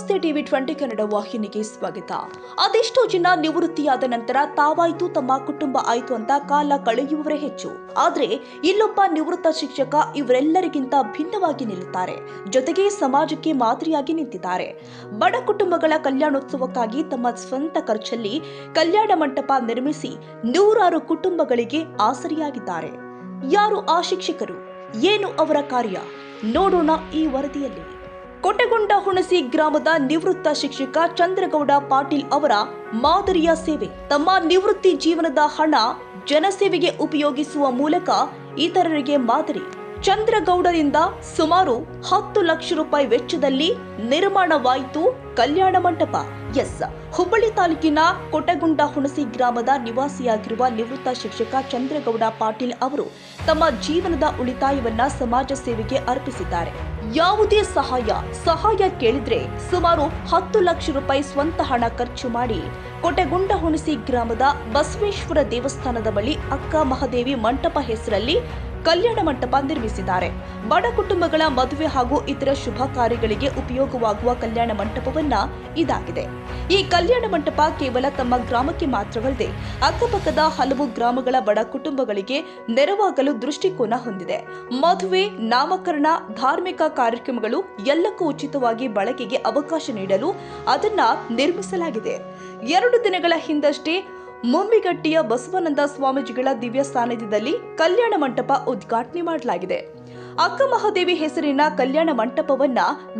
ನಮಸ್ತೆ ಟಿವಿ 20 ಕನ್ನಡ ವಾಹಿನಿಗೆ ಸ್ವಾಗತ. ಅದೆಷ್ಟೋ ಜನ ನಿವೃತ್ತಿಯಾದ ನಂತರ ತಾವಾಯ್ತು ತಮ್ಮ ಕುಟುಂಬ ಆಯ್ತು ಅಂತ ಕಾಲ ಕಳೆಯುವವರೇ ಹೆಚ್ಚು. ಆದ್ರೆ ಇಲ್ಲೊಬ್ಬ ನಿವೃತ್ತ ಶಿಕ್ಷಕ ಇವರೆಲ್ಲರಿಗಿಂತ ಭಿನ್ನವಾಗಿ ನಿಲ್ಲುತ್ತಾರೆ. ಜೊತೆಗೆ ಸಮಾಜಕ್ಕೆ ಮಾದರಿಯಾಗಿ ನಿಂತಿದ್ದಾರೆ. ಬಡ ಕುಟುಂಬಗಳ ಕಲ್ಯಾಣೋತ್ಸವಕ್ಕಾಗಿ ತಮ್ಮ ಸ್ವಂತ ಖರ್ಚಲ್ಲಿ ಕಲ್ಯಾಣ ಮಂಟಪ ನಿರ್ಮಿಸಿ ನೂರಾರು ಕುಟುಂಬಗಳಿಗೆ ಆಸರಿಯಾಗಿದ್ದಾರೆ. ಯಾರು ಆ ಶಿಕ್ಷಕರು? ಏನು ಅವರ ಕಾರ್ಯ? ನೋಡೋಣ ಈ ವರದಿಯಲ್ಲಿ. ಕೊಟೆಗೊಂಡಹುಣಸಿ ಗ್ರಾಮದ ನಿವೃತ್ತ ಶಿಕ್ಷಕ ಚಂದ್ರಗೌಡ ಪಾಟೀಲ್ ಅವರ ಮಾದರಿಯ ಸೇವೆ. ತಮ್ಮ ನಿವೃತ್ತಿ ಜೀವನದ ಹಣ ಜನಸೇವೆಗೆ ಉಪಯೋಗಿಸುವ ಮೂಲಕ ಇತರರಿಗೆ ಮಾದರಿ. ಚಂದ್ರಗೌಡರಿಂದ ಸುಮಾರು 10 ಲಕ್ಷ ರೂಪಾಯಿ ವೆಚ್ಚದಲ್ಲಿ ನಿರ್ಮಾಣವಾಯಿತು ಕಲ್ಯಾಣ ಮಂಟಪ. ಹುಬ್ಬಳ್ಳಿ ತಾಲೂಕಿನ ಕೊಟೆಗೊಂಡಹುಣಸಿ ಗ್ರಾಮದ ನಿವಾಸಿಯಾಗಿರುವ ನಿವೃತ್ತ ಶಿಕ್ಷಕ ಚಂದ್ರಗೌಡ ಪಾಟೀಲ್ ಅವರು ತಮ್ಮ ಜೀವನದ ಉಳಿತಾಯವನ್ನ ಸಮಾಜ ಸೇವೆಗೆ ಅರ್ಪಿಸಿದ್ದಾರೆ. ಯಾವುದೇ ಸಹಾಯ ಕೇಳಿದ್ರೆ ಸುಮಾರು 10 ಲಕ್ಷ ರೂಪಾಯಿ ಸ್ವಂತ ಹಣ ಖರ್ಚು ಮಾಡಿ ಕೊಟೆಗೊಂಡಹುಣಸಿ ಗ್ರಾಮದ ಬಸವೇಶ್ವರ ದೇವಸ್ಥಾನದ ಬಳಿ ಅಕ್ಕ ಮಹಾದೇವಿ ಮಂಟಪ ಹೆಸರಲ್ಲಿ ಕಲ್ಯಾಣ ಮಂಟಪ ನಿರ್ಮಿಸಿದ್ದಾರೆ. ಬಡ ಕುಟುಂಬಗಳ ಮದುವೆ ಹಾಗೂ ಇತರ ಶುಭ ಕಾರ್ಯಗಳಿಗೆ ಉಪಯೋಗವಾಗುವ ಕಲ್ಯಾಣ ಮಂಟಪವನ್ನ ಇದಾಗಿದೆ. ಈ ಕಲ್ಯಾಣ ಮಂಟಪ ಕೇವಲ ತಮ್ಮ ಗ್ರಾಮಕ್ಕೆ ಮಾತ್ರವಲ್ಲದೆ ಅಕ್ಕಪಕ್ಕದ ಹಲವು ಗ್ರಾಮಗಳ ಬಡ ಕುಟುಂಬಗಳಿಗೆ ನೆರವಾಗಲು ದೃಷ್ಟಿಕೋನ ಹೊಂದಿದೆ. ಮದುವೆ, ನಾಮಕರಣ, ಧಾರ್ಮಿಕ ಕಾರ್ಯಕ್ರಮಗಳು ಎಲ್ಲಕ್ಕೂ ಉಚಿತವಾಗಿ ಬಳಕೆಗೆ ಅವಕಾಶ ನೀಡಲು ಅದನ್ನ ನಿರ್ಮಿಸಲಾಗಿದೆ. 2 ದಿನಗಳ ಹಿಂದಷ್ಟೇ ಮುಮ್ಮಿಗಟ್ಟಿಯ ಬಸವಾನಂದ ಸ್ವಾಮೀಜಿಗಳ ದಿವ್ಯ ಸಾನ್ನಿಧ್ಯದಲ್ಲಿ ಕಲ್ಯಾಣ ಮಂಟಪ ಉದ್ಘಾಟನೆ ಮಾಡಲಾಗಿದೆ. ಅಕ್ಕ ಮಹಾದೇವಿ ಹೆಸರಿನ ಕಲ್ಯಾಣ ಮಂಟಪವನ್ನ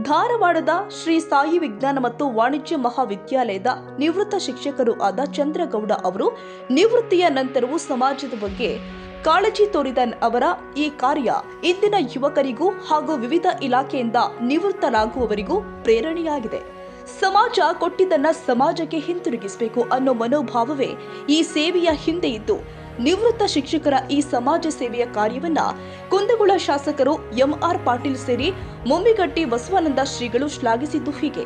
ಧಾರವಾಡದ ಶ್ರೀ ಸಾಯಿ ವಿಜ್ಞಾನ ಮತ್ತು ವಾಣಿಜ್ಯ ಮಹಾವಿದ್ಯಾಲಯದ ನಿವೃತ್ತ ಶಿಕ್ಷಕರು ಆದ ಚಂದ್ರಗೌಡ ಅವರು ನಿವೃತ್ತಿಯ ನಂತರವೂ ಸಮಾಜದ ಬಗ್ಗೆ ಕಾಳಜಿ ತೋರಿದ ಅವರ ಈ ಕಾರ್ಯ ಇಂದಿನ ಯುವಕರಿಗೂ ಹಾಗೂ ವಿವಿಧ ಇಲಾಖೆಯಿಂದ ನಿವೃತ್ತರಾಗುವವರಿಗೂ ಪ್ರೇರಣೆಯಾಗಿದೆ. ಸಮಾಜ ಕೊಟ್ಟಿದ್ದನ್ನ ಸಮಾಜಕ್ಕೆ ಹಿಂತಿರುಗಿಸಬೇಕು ಅನ್ನೋ ಮನೋಭಾವವೇ ಈ ಸೇವೆಯ ಹಿಂದೆ ಇದ್ದು ನಿವೃತ್ತ ಶಿಕ್ಷಕರ ಈ ಸಮಾಜ ಸೇವೆಯ ಕಾರ್ಯವನ್ನ ಕುಂದಗೋಳ ಶಾಸಕರು ಎಂಆರ್ ಪಾಟೀಲ್ ಸೇರಿ ಮುಮ್ಮಿಗಟ್ಟಿ ಬಸವಾನಂದ ಶ್ರೀಗಳು ಶ್ಲಾಘಿಸಿದ್ದು ಹೀಗೆ.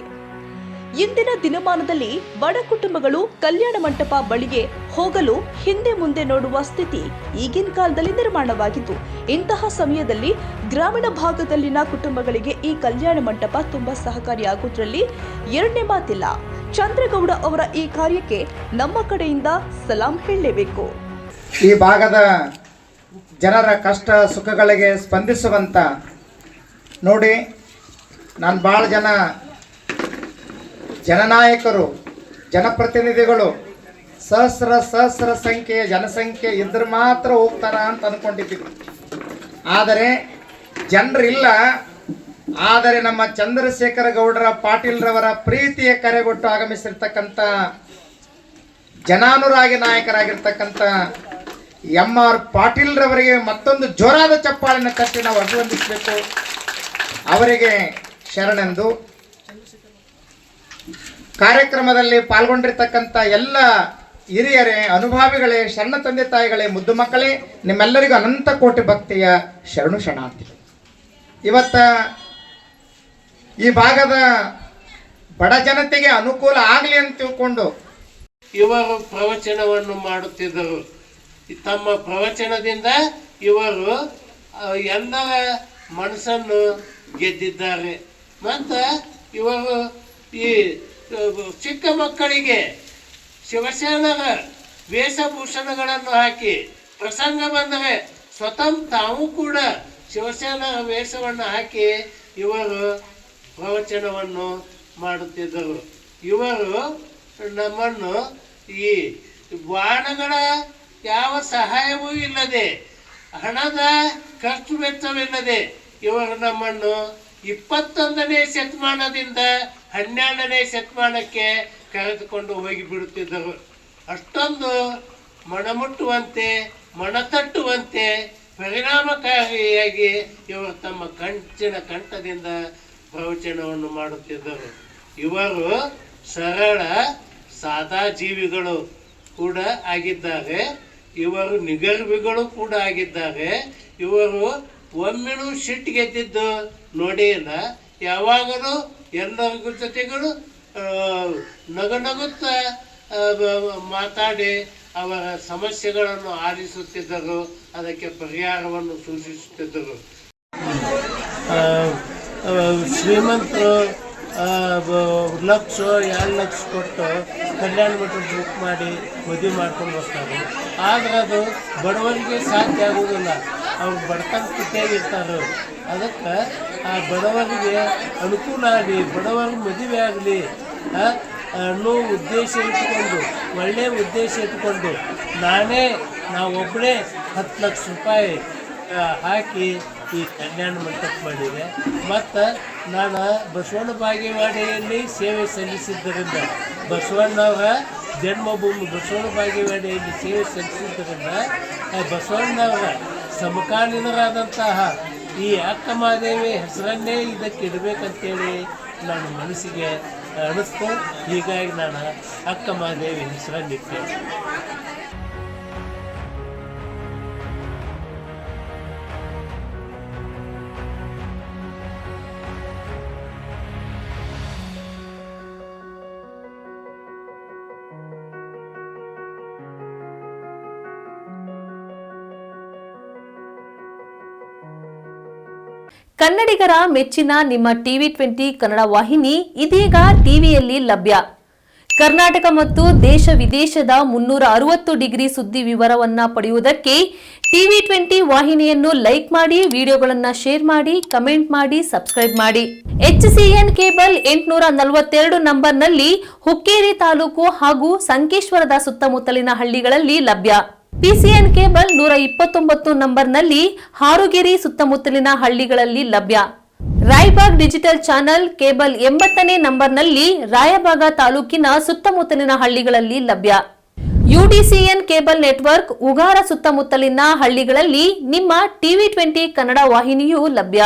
ಇಂದಿನ ದಿನಮಾನದಲ್ಲಿ ಬಡ ಕುಟುಂಬಗಳು ಕಲ್ಯಾಣ ಮಂಟಪ ಬಳಿಗೆ ಹೋಗಲು ಹಿಂದೆ ಮುಂದೆ ನೋಡುವ ಸ್ಥಿತಿ ಈಗಿನ ಕಾಲದಲ್ಲಿ ನಿರ್ಮಾಣವಾಗಿದ್ದು, ಇಂತಹ ಸಮಯದಲ್ಲಿ ಗ್ರಾಮೀಣ ಭಾಗದಲ್ಲಿನ ಕುಟುಂಬಗಳಿಗೆ ಈ ಕಲ್ಯಾಣ ಮಂಟಪ ತುಂಬಾ ಸಹಕಾರಿಯಾಗುವುದರಲ್ಲಿ ಎರಡನೇ ಮಾತಿಲ್ಲ. ಚಂದ್ರಗೌಡ ಅವರ ಈ ಕಾರ್ಯಕ್ಕೆ ನಮ್ಮ ಕಡೆಯಿಂದ ಸಲಾಂ ಹೇಳಲೇಬೇಕು. ಈ ಭಾಗದ ಜನರ ಕಷ್ಟ ಸುಖಗಳಿಗೆ ಸ್ಪಂದಿಸುವಂತ ನೋಡಿ, ನಾನು ಭಾಳ ಜನನಾಯಕರು, ಜನಪ್ರತಿನಿಧಿಗಳು ಸಹಸ್ರ ಸಂಖ್ಯೆಯ ಜನಸಂಖ್ಯೆ ಇದ್ರೆ ಮಾತ್ರ ಹೋಗ್ತಾರ ಅಂತ ಅಂದ್ಕೊಂಡಿದ್ದೀವಿ. ಆದರೆ ಜನರಿಲ್ಲ. ಆದರೆ ನಮ್ಮ ಚಂದ್ರಶೇಖರ ಗೌಡರ ಪಾಟೀಲ್ರವರ ಪ್ರೀತಿಯ ಕರೆಗೊಟ್ಟು ಆಗಮಿಸಿರ್ತಕ್ಕಂಥ ಜನಾನುರಾಗಿ ನಾಯಕರಾಗಿರ್ತಕ್ಕಂಥ ಎಂಆರ್ ಪಾಟೀಲ್ರವರಿಗೆ ಮತ್ತೊಂದು ಜೋರಾದ ಚಪ್ಪಾಳೆಯನ್ನು ತಟ್ಟಿ ನಾವು ಅಭಿವಂದಿಸಬೇಕು. ಅವರಿಗೆ ಶರಣೆಂದು ಕಾರ್ಯಕ್ರಮದಲ್ಲಿ ಪಾಲ್ಗೊಂಡಿರ್ತಕ್ಕಂಥ ಎಲ್ಲ ಹಿರಿಯರೇ, ಅನುಭಾವಿಗಳೇ, ಶರಣ ತಂದೆ ತಾಯಿಗಳೇ, ಮುದ್ದು ಮಕ್ಕಳೇ, ನಿಮ್ಮೆಲ್ಲರಿಗೂ ಅನಂತ ಕೋಟಿ ಭಕ್ತಿಯ ಶರಣು ಶರಣಾರ್ಥಿ. ಇವತ್ತ ಈ ಭಾಗದ ಬಡ ಜನತೆಗೆ ಅನುಕೂಲ ಆಗಲಿ ಅಂತ ತಿಳ್ಕೊಂಡು ಇವರು ಪ್ರವಚನವನ್ನು ಮಾಡುತ್ತಿದ್ದರು. ತಮ್ಮ ಪ್ರವಚನದಿಂದ ಇವರು ಎಲ್ಲರ ಮನಸ್ಸನ್ನು ಗೆದ್ದಿದ್ದಾರೆ. ಮತ್ತು ಇವರು ಈ ಚಿಕ್ಕ ಮಕ್ಕಳಿಗೆ ಶಿವಸೇನರ ವೇಷಭೂಷಣಗಳನ್ನು ಹಾಕಿ ಪ್ರಸಂಗ ಬಂದರೆ ಸ್ವತಃ ತಾವು ಕೂಡ ಶಿವಸೇನರ ವೇಷವನ್ನು ಹಾಕಿ ಇವರು ಪ್ರವಚನವನ್ನು ಮಾಡುತ್ತಿದ್ದರು. ಇವರು ನಮ್ಮನ್ನು ಈ ವಾಹನಗಳ ಯಾವ ಸಹಾಯವೂ ಇಲ್ಲದೆ, ಹಣದ ಖರ್ಚು ವೆಚ್ಚವಿಲ್ಲದೆ ಇವರು ನಮ್ಮನ್ನು 21ನೇ ಶತಮಾನದಿಂದ 12ನೇ ಶತಮಾನಕ್ಕೆ ಕರೆದುಕೊಂಡು ಹೋಗಿ ಬಿಡುತ್ತಿದ್ದರು. ಅಷ್ಟೊಂದು ಮನಮುಟ್ಟುವಂತೆ, ಮನತಟ್ಟುವಂತೆ ಪರಿಣಾಮಕಾರಿಯಾಗಿ ಇವರು ತಮ್ಮ ಕಂಠದಿಂದ ಪ್ರವಚನವನ್ನು ಮಾಡುತ್ತಿದ್ದರು. ಇವರು ಸರಳ ಸಾದಾ ಜೀವಿಗಳು ಕೂಡ ಆಗಿದ್ದಾರೆ. ಇವರು ನಿಗರ್ವಿಗಳು ಕೂಡ ಆಗಿದ್ದಾರೆ. ಇವರು ಒಮ್ಮೆನೂ ಸಿಟ್ಟು ಗೆದ್ದಿದ್ದು ನೋಡೇ ಇಲ್ಲ. ಯಾವಾಗಲೂ ಎಲ್ಲರಿಗೂ ಜೊತೆಗಳು ನಗುತ್ತಾ ಮಾತಾಡಿ ಅವರ ಸಮಸ್ಯೆಗಳನ್ನು ಆಲಿಸುತ್ತಿದ್ದರು, ಅದಕ್ಕೆ ಪರಿಹಾರವನ್ನು ಸೂಚಿಸುತ್ತಿದ್ದರು. ಶ್ರೀಮಂತರು ಲಕ್ಷ 2 ಲಕ್ಷ ಕೊಟ್ಟು ಕಲ್ಯಾಣ ಮಂಟಪ ಬುಕ್ ಮಾಡಿ ಮದುವೆ ಮಾಡ್ಕೊಂಡು ಬರ್ತಾರೆ. ಆದ್ರೆ ಅದು ಬಡವರಿಗೆ ಸಾಧ್ಯ ಆಗೋದಿಲ್ಲ. ಅವ್ರು ಬಡತನ ಸ್ಥಿತಿಯಾಗಿರ್ತಾರೆ. ಅದಕ್ಕೆ ಆ ಬಡವರಿಗೆ ಅನುಕೂಲ ಆಗಲಿ, ಬಡವರಿಗೆ ಮದುವೆ ಆಗಲಿ ಅನ್ನೋ ಉದ್ದೇಶ ಇಟ್ಕೊಂಡು, ಒಳ್ಳೆಯ ಉದ್ದೇಶ ಇಟ್ಕೊಂಡು ನಾವೊಬ್ಬರೇ 10 ಲಕ್ಷ ರೂಪಾಯಿ ಹಾಕಿ ಈ ಕಲ್ಯಾಣ ಮಂಟಪ ಮಾಡಿದೆ. ಮತ್ತು ನಾನು ಬಸವಣ್ಣ ಬಾಗೇವಾಡಿಯಲ್ಲಿ ಸೇವೆ ಸಲ್ಲಿಸಿದ್ದರಿಂದ, ಬಸವಣ್ಣವರ ಜನ್ಮಭೂಮಿ ಬಸವಣ್ಣ ಬಾಗೇವಾಡಿಯಲ್ಲಿ ಸೇವೆ ಸಲ್ಲಿಸಿದ್ದರಿಂದ ಬಸವಣ್ಣವರ ಸಮಕಾಲೀನರಾದಂತಹ ಈ ಅಕ್ಕ ಮಹಾದೇವಿ ಹೆಸರನ್ನೇ ಇದಕ್ಕೆ ಇಡಬೇಕಂತೇಳಿ ನನ್ನ ಮನಸ್ಸಿಗೆ ಅನಿಸ್ತು. ಹೀಗಾಗಿ ನಾನು ಅಕ್ಕ ಮಹಾದೇವಿ ಹೆಸರನ್ನಿಟ್ಟೆ. ಕನ್ನಡಿಗರ ಮೆಚ್ಚಿನ ನಿಮ್ಮ TV20 ಕನ್ನಡ ವಾಹಿನಿ ಇದೀಗ ಟಿವಿಯಲ್ಲಿ ಲಭ್ಯ. ಕರ್ನಾಟಕ ಮತ್ತು ದೇಶ ವಿದೇಶದ 360 ಡಿಗ್ರಿ ಸುದ್ದಿ ವಿವರವನ್ನ ಪಡೆಯುವುದಕ್ಕೆ TV20 ವಾಹಿನಿಯನ್ನು ಲೈಕ್ ಮಾಡಿ, ವಿಡಿಯೋಗಳನ್ನು ಶೇರ್ ಮಾಡಿ, ಕಮೆಂಟ್ ಮಾಡಿ, ಸಬ್ಸ್ಕ್ರೈಬ್ ಮಾಡಿ. HCN ಕೇಬಲ್ 842 ನಂಬರ್ನಲ್ಲಿ ಹುಕ್ಕೇರಿ ತಾಲೂಕು ಹಾಗೂ ಸಂಕೇಶ್ವರದ ಸುತ್ತಮುತ್ತಲಿನ ಹಳ್ಳಿಗಳಲ್ಲಿ ಲಭ್ಯ. PCN ಕೇಬಲ್ 129 ನಂಬರ್ನಲ್ಲಿ ಹಾರುಗೆರೆ ಸುತ್ತಮುತ್ತಲಿನ ಹಳ್ಳಿಗಳಲ್ಲಿ ಲಭ್ಯ. ರಾಯಬಾಗ್ ಡಿಜಿಟಲ್ ಚಾನೆಲ್ ಕೇಬಲ್ 80ನೇ ನಂಬರ್ನಲ್ಲಿ ರಾಯಬಾಗ ತಾಲೂಕಿನ ಸುತ್ತಮುತ್ತಲಿನ ಹಳ್ಳಿಗಳಲ್ಲಿ ಲಭ್ಯ. UDCN ಕೇಬಲ್ ನೆಟ್ವರ್ಕ್ ಉಗಾರ ಸುತ್ತಮುತ್ತಲಿನ ಹಳ್ಳಿಗಳಲ್ಲಿ ನಿಮ್ಮ TV20 ಕನ್ನಡ ವಾಹಿನಿಯೂ ಲಭ್ಯ.